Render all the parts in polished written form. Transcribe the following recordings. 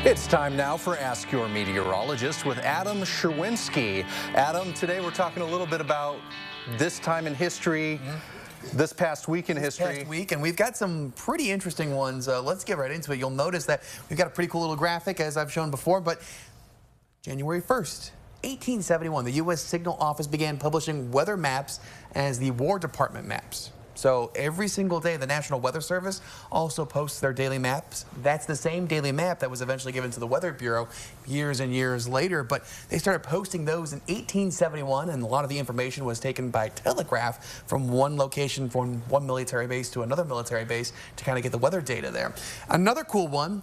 It's time now for Ask Your Meteorologist with Adam Sherwinski. Adam, today we're talking a little bit about this time in history, this past week in history. Past week, and we've got some pretty interesting ones. Let's get right into it. You'll notice that we've got a pretty cool little graphic, as I've shown before, but January 1st. 1871, the U.S. Signal Office began publishing weather maps as the War Department maps. So every single day, the National Weather Service also posts their daily maps. That's the same daily map that was eventually given to the Weather Bureau years and years later. But they started posting those in 1871, and a lot of the information was taken by telegraph from one location, from one military base to another military base to kind of get the weather data there. Another cool one,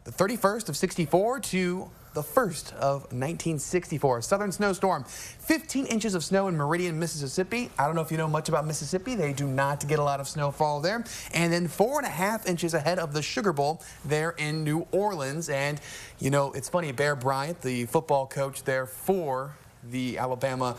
the 31st of 64 to the 1st of 1964, southern snowstorm. 15 inches of snow in Meridian, Mississippi. I don't know if you know much about Mississippi. They do not get a lot of snowfall there. And then 4.5 inches ahead of the Sugar Bowl there in New Orleans. And, you know, it's funny, Bear Bryant, the football coach there for the Alabama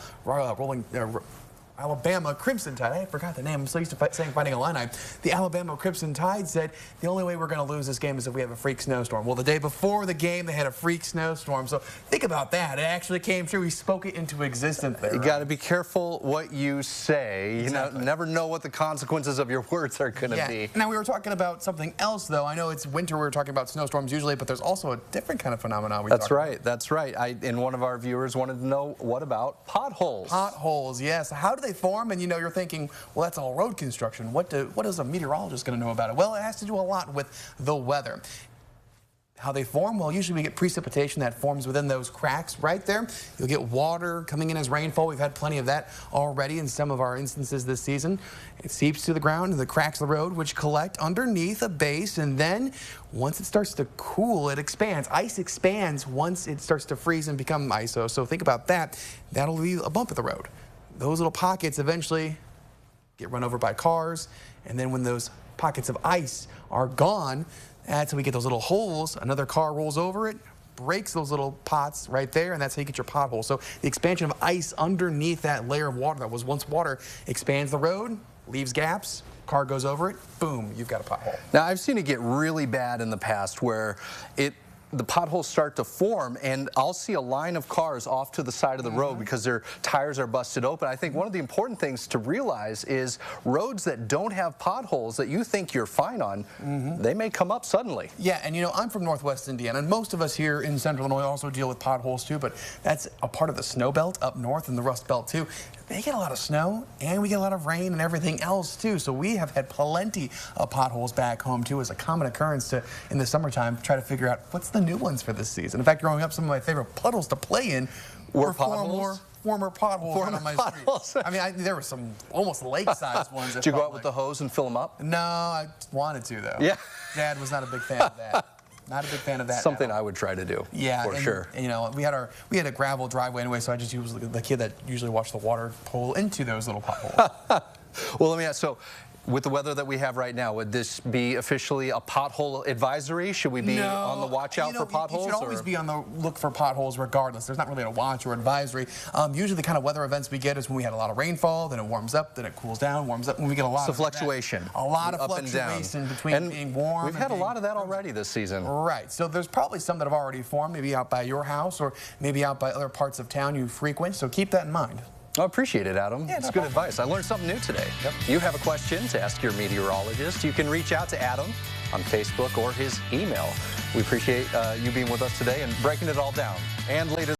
Crimson Tide. I forgot the name. I'm so used to saying Fighting Illini. The Alabama Crimson Tide said the only way we're going to lose this game is if we have a freak snowstorm. Well, the day before the game, they had a freak snowstorm. So think about that. It actually came true. He spoke it into existence there. You got to be careful what you say. Exactly. You never know what the consequences of your words are going to be. Now, we were talking about something else, though. I know it's winter. We were talking about snowstorms usually, but there's also a different kind of phenomenon. That's right. That's right. And one of our viewers wanted to know, what about potholes? Potholes, yes. How do they form? And you know, you're thinking, well, that's all road construction. What is a meteorologist going to know about it? Well, it has to do a lot with the weather. How they form? Well, usually we get precipitation that forms within those cracks right there. You'll get water coming in as rainfall. We've had plenty of that already in some of our instances this season. It seeps to the ground and the cracks of the road, which collect underneath a base, and then once it starts to cool, it expands. Ice expands once it starts to freeze and become iso. So think about that. That'll be a bump in the road. Those little pockets eventually get run over by cars, and then when those pockets of ice are gone, that's how we get those little holes. Another car rolls over it, breaks those little pots right there, and that's how you get your pothole. So the expansion of ice underneath that layer of water that was once water expands the road, leaves gaps, car goes over it, boom, you've got a pothole. Now, I've seen it get really bad in the past where the potholes start to form, and I'll see a line of cars off to the side of the road because their tires are busted open. I think one of the important things to realize is roads that don't have potholes that you think you're fine on, they may come up suddenly. Yeah, and you know, I'm from Northwest Indiana, and most of us here in Central Illinois also deal with potholes too, but that's a part of the snow belt up north and the Rust Belt too. They get a lot of snow, and we get a lot of rain and everything else too, so we have had plenty of potholes back home too as a common occurrence in the summertime to try to figure out what's the new ones for this season. In fact, growing up, some of my favorite puddles to play in were former potholes on my street. I mean, there were some almost lake-sized ones. Did you go out with the hose and fill them up? No, I wanted to, though. Yeah. Dad was not a big fan of that. Not a big fan of that. Something I would try to do. Yeah, for sure. And, you know, we had a gravel driveway anyway, so I just used the kid that usually watched the water pull into those little potholes. Well, let me ask. So, with the weather that we have right now, would this be officially a pothole advisory? Should we be on the watch out for potholes? You should always be on the look for potholes regardless. There's not really a watch or advisory. Usually the kind of weather events we get is when we had a lot of rainfall, then it warms up, then it cools down, warms up, when we get a lot of fluctuation. A lot of up fluctuation and between being warm. We've had a lot of that already this season. Right. So there's probably some that have already formed, maybe out by your house or maybe out by other parts of town you frequent. So keep that in mind. I appreciate it, Adam. Yeah, it's good advice. I learned something new today. Yep. You have a question to ask your meteorologist, you can reach out to Adam on Facebook or his email. We appreciate you being with us today and breaking it all down. And later